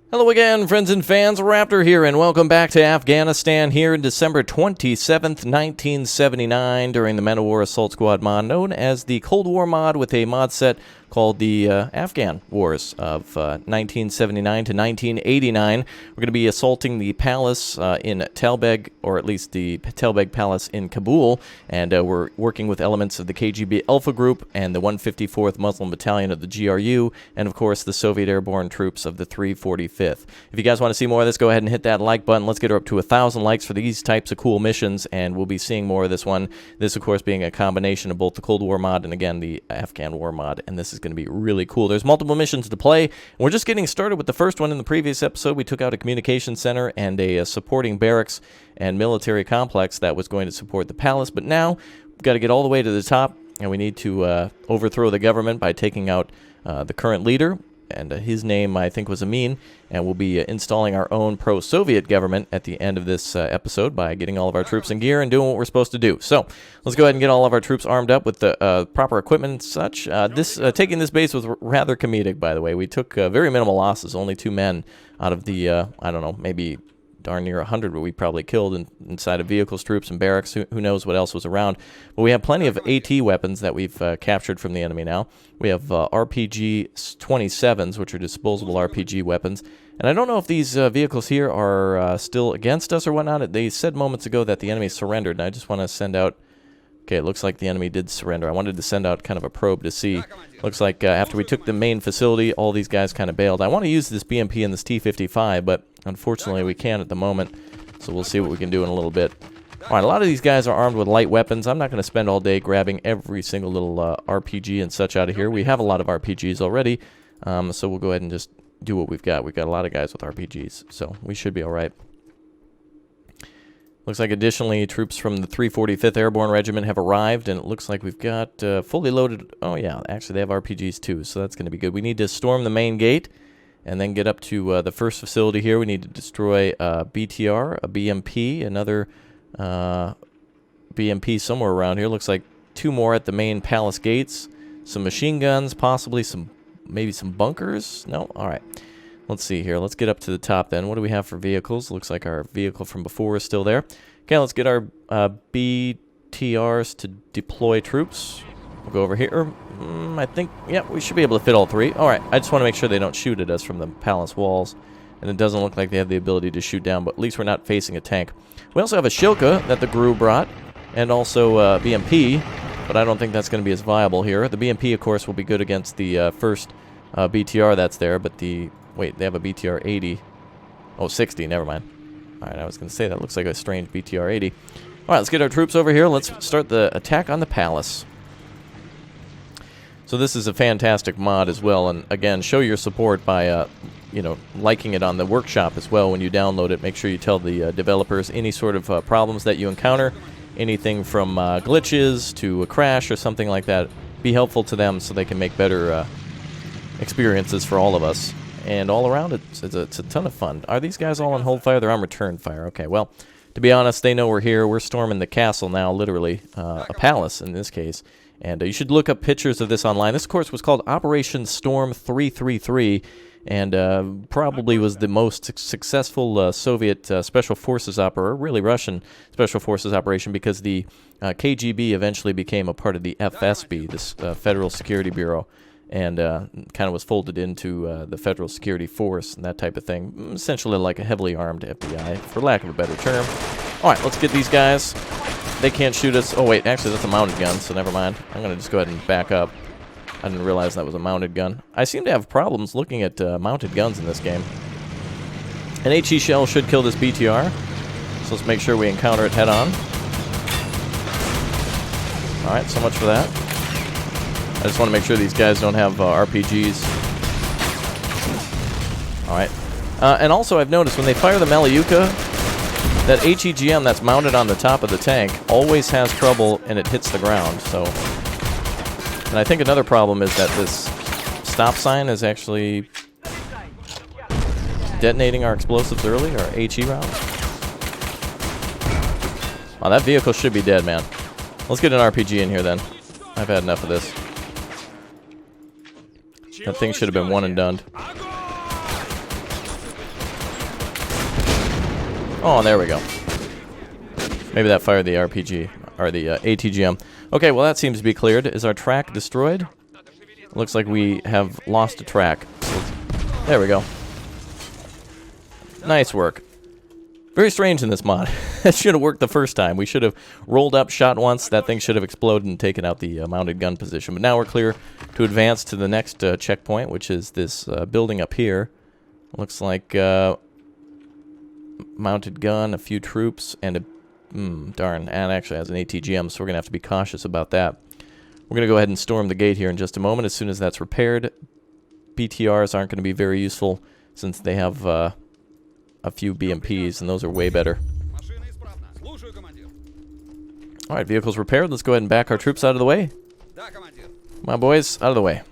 Hello again, friends and fans. Raptor here, and welcome back to Afghanistan here in December 27th, 1979, during the Man of War Assault Squad mod, known as the Cold War mod, with a mod set called the Afghan Wars of 1979 to 1989. We're going to be assaulting the palace in Talbeg, or at least the Talbeg Palace in Kabul, and we're working with elements of the KGB Alpha Group and the 154th Muslim Battalion of the GRU, and of course the Soviet airborne troops of the 345th. If you guys want to see more of this, go ahead and hit that like button. Let's get her up to 1,000 likes for these types of cool missions, and we'll be seeing more of this one. This, of course, being a combination of both the Cold War mod and, again, the Afghan War mod, and this is going to be really cool. There's multiple missions to play, and we're just getting started with the first one. In the previous episode, we took out a communication center and a supporting barracks and military complex that was going to support the palace, but now we've got to get all the way to the top, and we need to overthrow the government by taking out the current leader, and his name, I think, was Amin, and we'll be installing our own pro-Soviet government at the end of this episode by getting all of our troops in gear and doing what we're supposed to do. So let's go ahead and get all of our troops armed up with the proper equipment and such. Taking this base was rather comedic, by the way. We took very minimal losses, only 2 men out of the, I don't know, maybe darn near 100 we probably killed inside of vehicles, troops, and barracks. Who knows what else was around. But we have plenty of AT weapons that we've captured from the enemy now. We have RPG-27s, which are disposable RPG weapons. And I don't know if these vehicles here are still against us or whatnot. They said moments ago that the enemy surrendered, and I just want to send out... Okay, it looks like the enemy did surrender. I wanted to send out kind of a probe to see. Looks like after we took the main facility, all these guys kind of bailed. I want to use this BMP and this T-55, but unfortunately we can't at the moment. So we'll see what we can do in a little bit. All right, a lot of these guys are armed with light weapons. I'm not going to spend all day grabbing every single little RPG and such out of here. We have a lot of RPGs already, so we'll go ahead and just do what we've got. We've got a lot of guys with RPGs, so we should be all right. Looks like additionally troops from the 345th Airborne Regiment have arrived, and it looks like we've got fully loaded... Oh yeah, actually they have RPGs too, so that's going to be good. We need to storm the main gate and then get up to the first facility here. We need to destroy a BTR, a BMP, another BMP somewhere around here. Looks like 2 more at the main palace gates. Some machine guns, possibly maybe some bunkers. No? All right. Let's see here. Let's get up to the top then. What do we have for vehicles? Looks like our vehicle from before is still there. Okay, let's get our BTRs to deploy troops. We'll go over here. I think, yeah, we should be able to fit all 3. All right, I just want to make sure they don't shoot at us from the palace walls. And it doesn't look like they have the ability to shoot down, but at least we're not facing a tank. We also have a Shilka that the GRU brought, and also BMP, but I don't think that's going to be as viable here. The BMP, of course, will be good against the first BTR that's there, but the... Wait, they have a BTR 80. Oh, 60, never mind. All right, I was going to say that looks like a strange BTR 80. All right, let's get our troops over here. Let's start the attack on the palace. So this is a fantastic mod as well, and again, show your support by, you know, liking it on the workshop as well when you download it. Make sure you tell the developers any sort of problems that you encounter, anything from glitches to a crash or something like that. Be helpful to them so they can make better experiences for all of us. And all around, it's a ton of fun. Are these guys all on hold fire? They're on return fire. Okay, well, to be honest, they know we're here. We're storming the castle now, literally. A palace, in this case. And you should look up pictures of this online. This, of course, was called Operation Storm-333, and probably was the most successful Soviet Special Forces operation, really Russian Special Forces operation, because the KGB eventually became a part of the FSB, this Federal Security Bureau, and kind of was folded into the Federal Security Force and that type of thing. Essentially like a heavily armed FBI, for lack of a better term. All right, let's get these guys. They can't shoot us. Oh, wait, actually, that's a mounted gun, so never mind. I'm going to just go ahead and back up. I didn't realize that was a mounted gun. I seem to have problems looking at mounted guns in this game. An HE shell should kill this BTR, so let's make sure we encounter it head-on. All right, so much for that. I just want to make sure these guys don't have RPGs. Alright. And also, I've noticed when they fire the Malayuka, that HEGM that's mounted on the top of the tank always has trouble and it hits the ground. So, and I think another problem is that this stop sign is actually detonating our explosives early, our HE rounds. Wow, that vehicle should be dead, man. Let's get an RPG in here then. I've had enough of this. That thing should have been one and done. Oh, there we go. Maybe that fired the RPG, or the ATGM. Okay, well that seems to be cleared. Is our track destroyed? Looks like we have lost a track. So there we go. Nice work. Very strange in this mod. That should have worked the first time. We should have rolled up, shot once. That thing should have exploded and taken out the mounted gun position. But now we're clear to advance to the next checkpoint, which is this building up here. Looks like mounted gun, a few troops, and a... darn, and actually has an ATGM, so we're going to have to be cautious about that. We're going to go ahead and storm the gate here in just a moment. As soon as that's repaired, BTRs aren't going to be very useful since they have a few BMPs, and those are way better. Alright, vehicle's repaired. Let's go ahead and back our troops out of the way. Come on, boys, out of the way.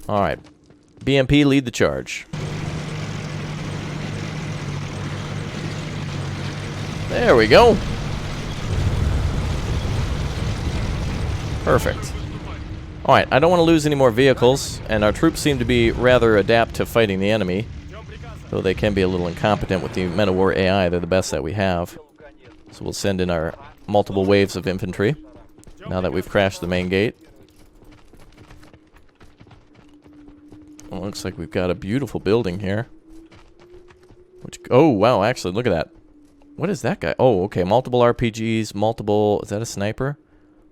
Alright, BMP, lead the charge. There we go. Perfect. Alright, I don't want to lose any more vehicles, and our troops seem to be rather adept to fighting the enemy, though they can be a little incompetent with the Men of War AI. They're the best that we have. So we'll send in our multiple waves of infantry, now that we've crashed the main gate. Well, looks like we've got a beautiful building here. Oh, wow, actually, look at that. What is that guy? Oh, okay, multiple RPGs, multiple... Is that a sniper?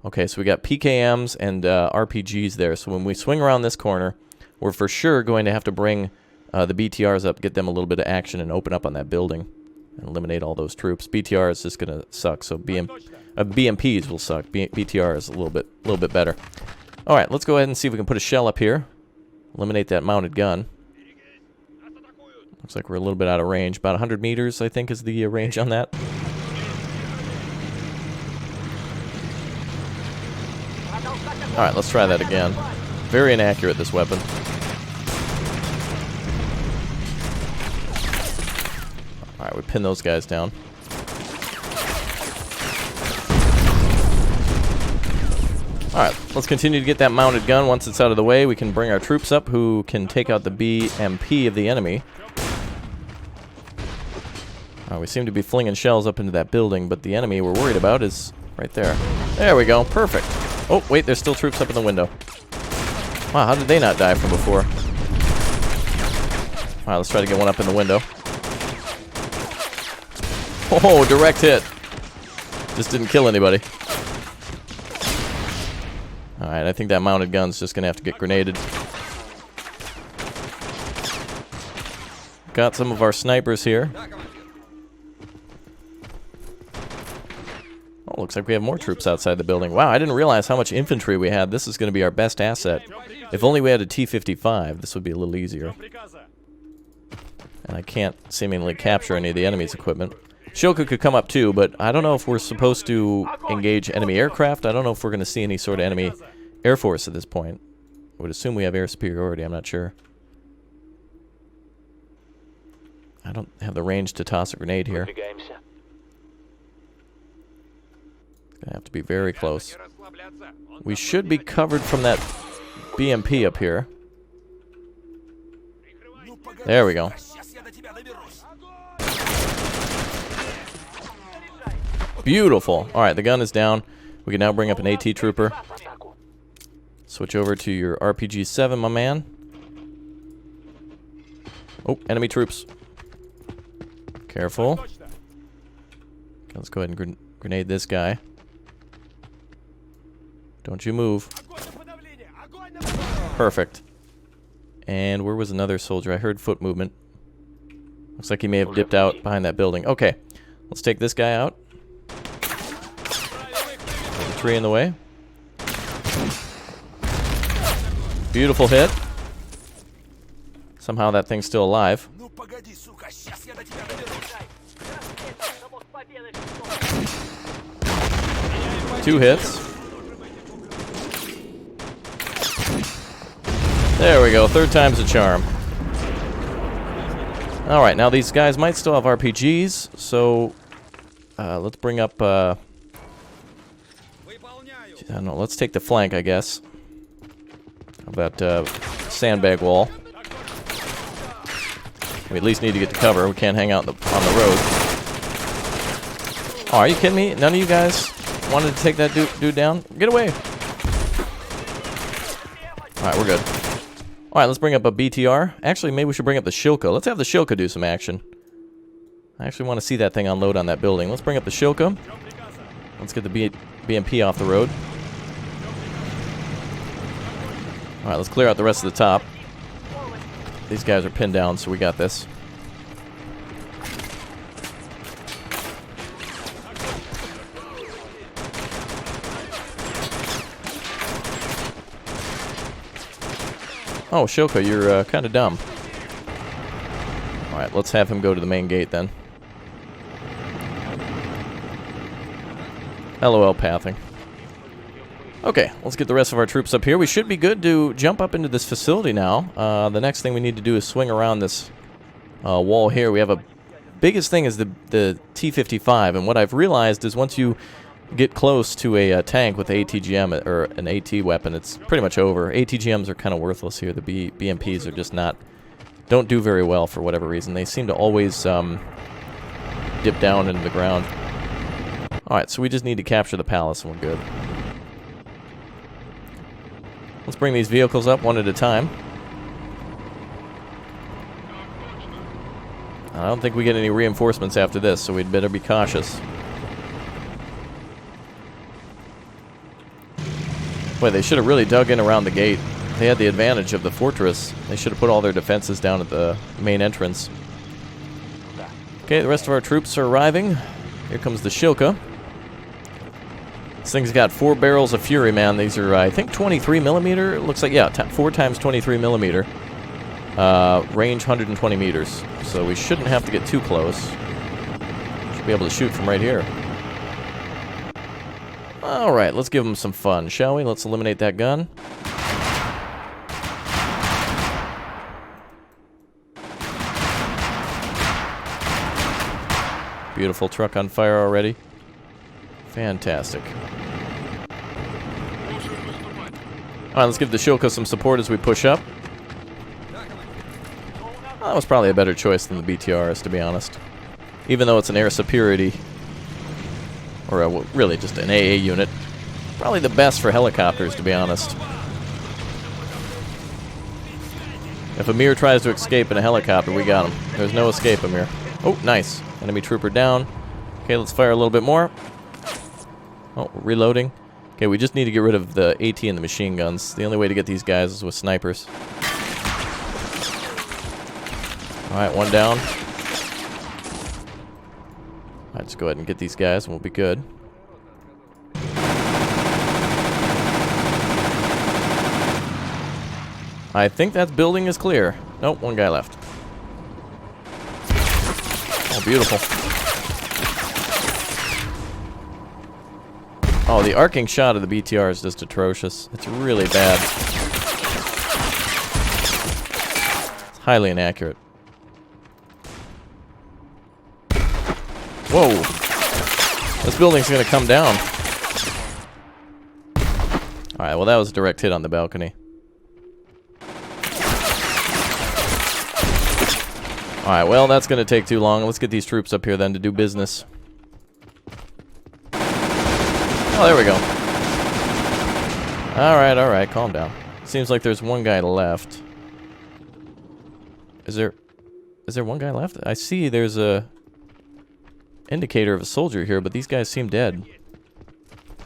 Okay, so we got PKMs and RPGs there. So when we swing around this corner, we're for sure going to have to bring the BTRs up, get them a little bit of action, and open up on that building and eliminate all those troops. BTR is just going to suck, so BMPs will suck. BTR is a little bit better. All right, let's go ahead and see if we can put a shell up here. Eliminate that mounted gun. Looks like we're a little bit out of range. About 100 meters, I think, is the range on that. Alright, let's try that again. Very inaccurate, this weapon. Alright, we pin those guys down. Alright, let's continue to get that mounted gun. Once it's out of the way, we can bring our troops up who can take out the BMP of the enemy. We seem to be flinging shells up into that building, but the enemy we're worried about is right there. There we go. Perfect. Oh, wait, there's still troops up in the window. Wow, how did they not die from before? Alright, let's try to get one up in the window. Oh, direct hit. Just didn't kill anybody. Alright, I think that mounted gun's just gonna have to get grenaded. Got some of our snipers here. Oh, looks like we have more troops outside the building. Wow, I didn't realize how much infantry we had. This is going to be our best asset. If only we had a T-55, this would be a little easier. And I can't seemingly capture any of the enemy's equipment. Shoku could come up too, but I don't know if we're supposed to engage enemy aircraft. I don't know if we're going to see any sort of enemy air force at this point. I would assume we have air superiority. I'm not sure. I don't have the range to toss a grenade here. Gonna have to be very close. We should be covered from that BMP up here. There we go. Beautiful. Alright, the gun is down. We can now bring up an AT trooper. Switch over to your RPG-7, my man. Oh, enemy troops. Careful. Okay, let's go ahead and grenade this guy. Don't you move. Perfect. And where was another soldier? I heard foot movement. Looks like he may have dipped out behind that building. Okay, let's take this guy out. There's a tree in the way. Beautiful hit. Somehow that thing's still alive. 2 hits. There we go, 3rd time's a charm. Alright, now these guys might still have RPGs, so let's bring up, I don't know, let's take the flank, I guess, of that sandbag wall. We at least need to get to cover, we can't hang out on the road. Oh, are you kidding me? None of you guys wanted to take that dude down? Get away. Alright, we're good. Alright, let's bring up a BTR. Actually, maybe we should bring up the Shilka. Let's have the Shilka do some action. I actually want to see that thing unload on that building. Let's bring up the Shilka. Let's get the BMP off the road. Alright, let's clear out the rest of the top. These guys are pinned down, so we got this. Oh, Shilka, you're kind of dumb. Alright, let's have him go to the main gate then. LOL pathing. Okay, let's get the rest of our troops up here. We should be good to jump up into this facility now. The next thing we need to do is swing around this wall here. We have a biggest thing is the T-55, and what I've realized is once you get close to a tank with ATGM or an AT weapon, it's pretty much over. ATGMs are kind of worthless here. The BMPs are just don't do very well for whatever reason. They seem to always dip down into the ground. Alright, so we just need to capture the palace and we're good. Let's bring these vehicles up one at a time. I don't think we get any reinforcements after this, so we'd better be cautious. Boy, they should have really dug in around the gate. They had the advantage of the fortress. They should have put all their defenses down at the main entrance. Okay, the rest of our troops are arriving. Here comes the Shilka. This thing's got 4 barrels of fury, man. These are, I think, 23 millimeter. It looks like, yeah, 4 times 23 millimeter. Range 120 meters. So we shouldn't have to get too close. Should be able to shoot from right here. Alright, let's give them some fun, shall we? Let's eliminate that gun. Beautiful truck on fire already. Fantastic. Alright, let's give the Shilka some support as we push up. Well, that was probably a better choice than the BTRs, to be honest. Even though it's an air superiority, or really just an AA unit. Probably the best for helicopters, to be honest. If Amir tries to escape in a helicopter, we got him. There's no escape, Amir. Oh, nice. Enemy trooper down. Okay, let's fire a little bit more. Oh, reloading. Okay, we just need to get rid of the AT and the machine guns. The only way to get these guys is with snipers. Alright, one down. Alright, just go ahead and get these guys and we'll be good. I think that building is clear. Nope, one guy left. Oh, beautiful. Oh, the arcing shot of the BTR is just atrocious. It's really bad. It's highly inaccurate. Whoa. This building's gonna come down. Alright, well that was a direct hit on the balcony. Alright, well that's gonna take too long. Let's get these troops up here then to do business. Oh, there we go. Alright, calm down. Seems like there's one guy left. Is there one guy left? I see there's a indicator of a soldier here, but these guys seem dead.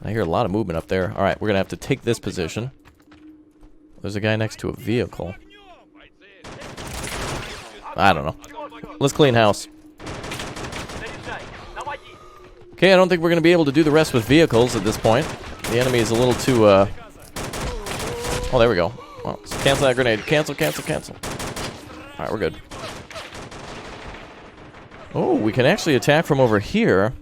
I hear a lot of movement up there. Alright, we're gonna have to take this position. There's a guy next to a vehicle. I don't know. Let's clean house. Okay, I don't think we're going to be able to do the rest with vehicles at this point. The enemy is a little too, Oh, there we go. Well, cancel that grenade. Cancel. Alright, we're good. Oh, we can actually attack from over here.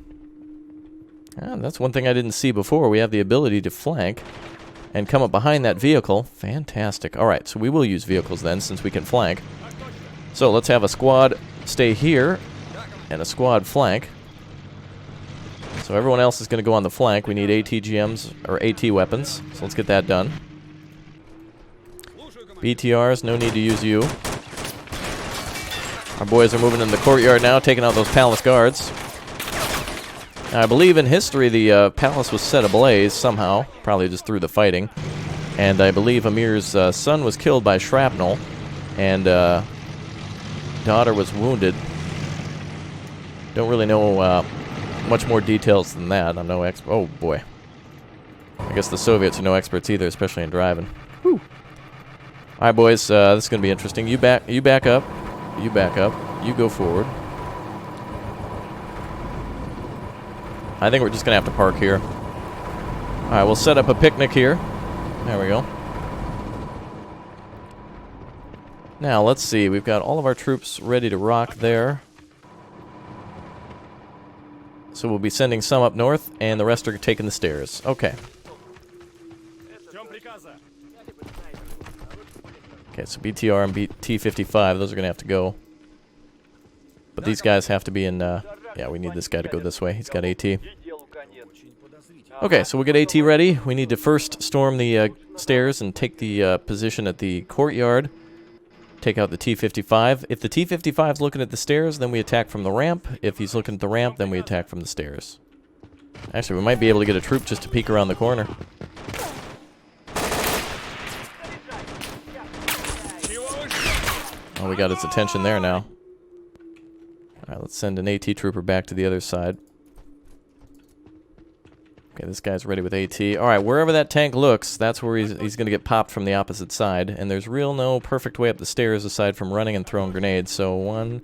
Ah, that's one thing I didn't see before. We have the ability to flank and come up behind that vehicle. Fantastic. Alright, so we will use vehicles then, since we can flank. So let's have a squad stay here and a squad flank. So everyone else is going to go on the flank. We need ATGMs, or AT weapons. So let's get that done. BTRs, no need to use you. Our boys are moving in the courtyard now, taking out those palace guards. I believe in history the palace was set ablaze somehow, probably just through the fighting. And I believe Amir's son was killed by shrapnel, and daughter was wounded. Don't really know much more details than that. I'm no expert. Oh boy. I guess the Soviets are no experts either, especially in driving. Whew. All right, boys. This is gonna be interesting. You back up. You back up. You go forward. I think we're just gonna have to park here. All right, we'll set up a picnic here. There we go. Now, let's see. We've got all of our troops ready to rock there. So we'll be sending some up north, and the rest are taking the stairs. Okay. Okay, so BTR and T-55, those are going to have to go. But these guys have to be in... yeah, we need this guy to go this way. He's got AT. Okay, so we'll get AT ready. We need to first storm the stairs and take the position at the courtyard. Take out the T-55. If the T-55 is looking at the stairs, then we attack from the ramp. If he's looking at the ramp, then we attack from the stairs. Actually, we might be able to get a troop just to peek around the corner. Oh, we got its attention there now. Alright, let's send an AT trooper back to the other side. Okay, this guy's ready with AT. Alright, wherever that tank looks, that's where he's going to get popped from the opposite side. And there's no perfect way up the stairs aside from running and throwing grenades. So 1,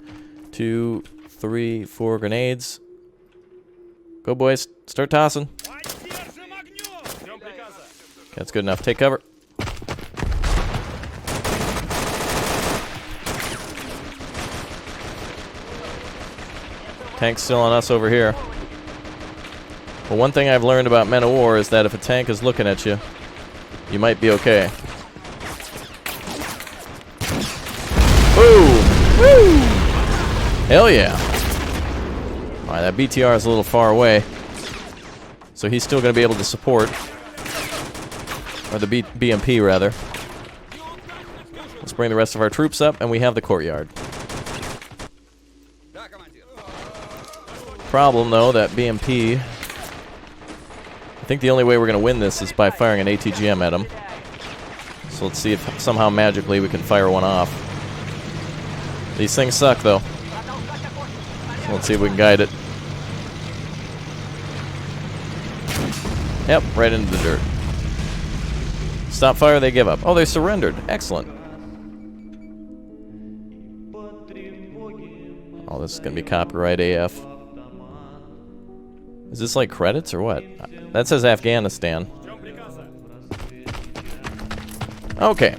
2, 3, 4 grenades. Go, boys. Start tossing. That's good enough. Take cover. Tank's still on us over here. Well, one thing I've learned about Men of War is that if a tank is looking at you, you might be okay. Boom! Woo! Hell yeah! Alright, that BTR is a little far away. So he's still going to be able to support. Or the BMP, rather. Let's bring the rest of our troops up, and we have the courtyard. Problem, though, that BMP... I think the only way we're going to win this is by firing an ATGM at him. So let's see if somehow magically we can fire one off. These things suck, though. So let's see if we can guide it. Yep, right into the dirt. Stop fire, they give up. Oh, they surrendered. Excellent. Oh, this is going to be copyright AF. Is this like credits or what? That says Afghanistan. Okay.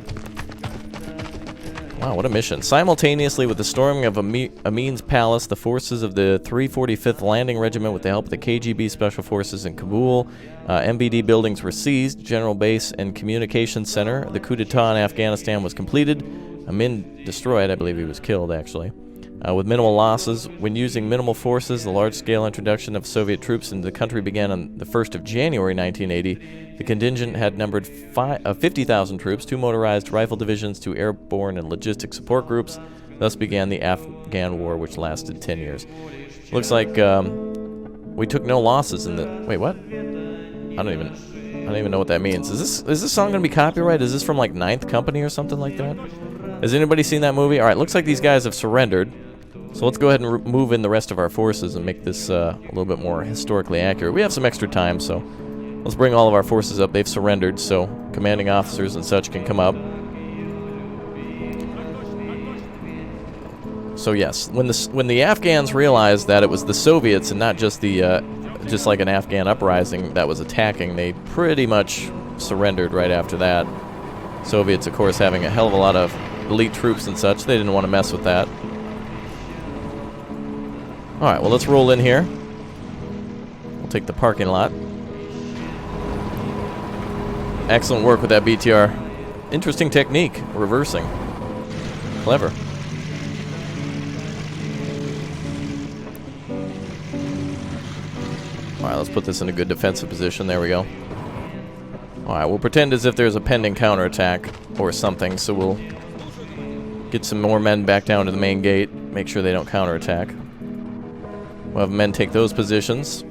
Wow, what a mission. Simultaneously with the storming of Amin's palace, the forces of the 345th Landing Regiment, with the help of the KGB Special Forces in Kabul, MBD buildings were seized, General Base and Communications Center. The coup d'etat in Afghanistan was completed. Amin destroyed. I believe he was killed, actually. With minimal losses. When using minimal forces, the large-scale introduction of Soviet troops into the country began on the 1st of January 1980. The contingent had numbered 50,000 troops, 2 motorized rifle divisions, 2 airborne and logistic support groups. Thus began the Afghan War, which lasted 10 years. Looks like we took no losses in the... Wait, what? I don't even know what that means. Is this song going to be copyrighted? Is this from, like, Ninth Company or something like that? Has anybody seen that movie? Alright, looks like these guys have surrendered. So let's go ahead and move in the rest of our forces and make this a little bit more historically accurate. We have some extra time, so let's bring all of our forces up. They've surrendered, so commanding officers and such can come up. So yes, when the Afghans realized that it was the Soviets and not just just like an Afghan uprising that was attacking, they pretty much surrendered right after that. Soviets, of course, having a hell of a lot of elite troops and such, they didn't want to mess with that. Alright, well, let's roll in here. We'll take the parking lot. Excellent work with that BTR. Interesting technique, reversing. Clever. Alright, let's put this in a good defensive position. There we go. Alright, we'll pretend as if there's a pending counterattack or something, so we'll get some more men back down to the main gate, make sure they don't counterattack. We'll have men take those positions.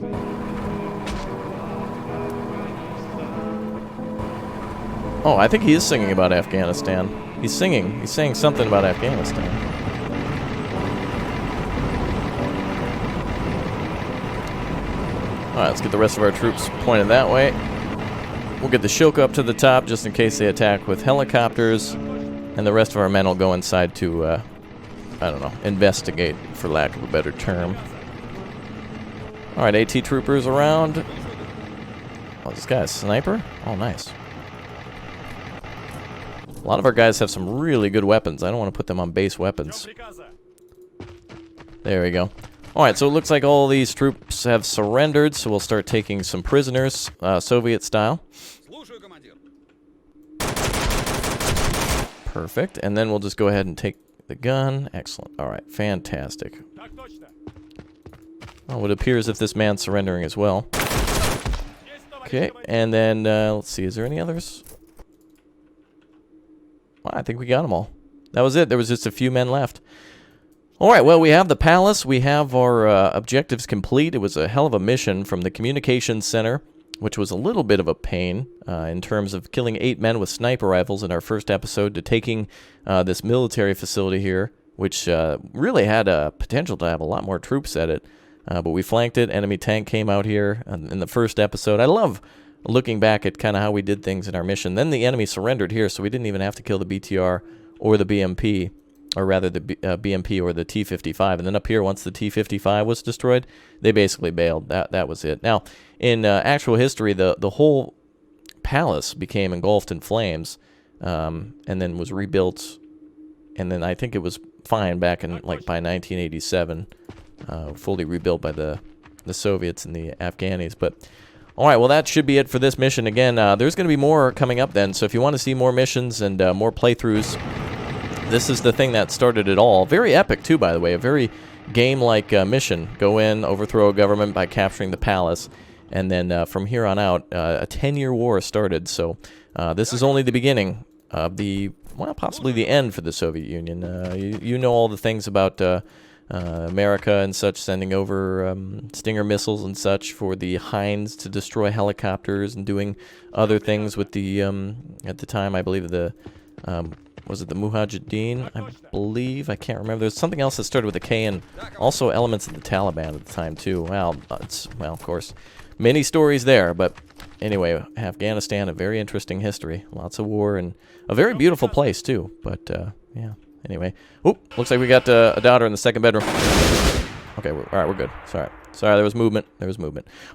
Oh, I think he is singing about Afghanistan. He's saying something about Afghanistan. Alright, let's get the rest of our troops pointed that way. We'll get the Shilk up to the top just in case they attack with helicopters. And the rest of our men will go inside to, I don't know, investigate, for lack of a better term. Alright, AT troopers around. Oh, this guy's a sniper? Oh, nice. A lot of our guys have some really good weapons. I don't want to put them on base weapons. There we go. Alright, so it looks like all these troops have surrendered, so we'll start taking some prisoners, Soviet style. Perfect, and then we'll just go ahead and take the gun. Excellent. Alright, fantastic. Well, it appears if this man's surrendering as well. Okay, and then, let's see, is there any others? Well, I think we got them all. That was it. There was just a few men left. Alright, well, we have the palace. We have our objectives complete. It was a hell of a mission from the communications center, which was a little bit of a pain in terms of killing 8 men with sniper rifles in our first episode, to taking this military facility here, which really had a potential to have a lot more troops at it. But we flanked it. Enemy tank came out here in the first episode. I love looking back at kind of how we did things in our mission. Then the enemy surrendered here, so we didn't even have to kill the BTR or the BMP, or rather the BMP or the T-55. And then up here, once the T-55 was destroyed, they basically bailed. That was it. Now, in actual history, the whole palace became engulfed in flames, and then was rebuilt. And then I think it was fine back in, like, by 1987, fully rebuilt by the Soviets and the Afghanis. But alright, well, that should be it for this mission. Again, there's going to be more coming up then, so if you want to see more missions and more playthroughs, this is the thing that started it all. Very epic, too, by the way. A very game-like mission. Go in, overthrow a government by capturing the palace, and then from here on out, a 10-year war started. So this is only the beginning of the, well, possibly the end for the Soviet Union. You know all the things about America and such, sending over Stinger missiles and such for the Hinds to destroy helicopters, and doing other things with the, at the time, I believe the, was it the Mujahideen, I believe? I can't remember. There's something else that started with a K, and also elements of the Taliban at the time, too. Well, well, of course, many stories there, but anyway, Afghanistan, a very interesting history. Lots of war, and a very beautiful place, too. But, yeah, anyway. Oop, looks like we got a daughter in the second bedroom. Okay, all right, we're good. Sorry, there was movement.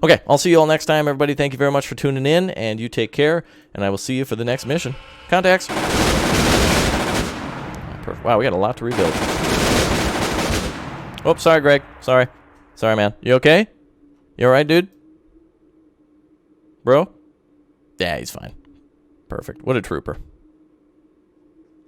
Okay, I'll see you all next time, everybody. Thank you very much for tuning in, and you take care, and I will see you for the next mission. Contacts. Perfect. Wow, we got a lot to rebuild. Oh, sorry, Greg. Sorry, man. You okay? You all right, dude? Bro? Yeah, he's fine. Perfect. What a trooper.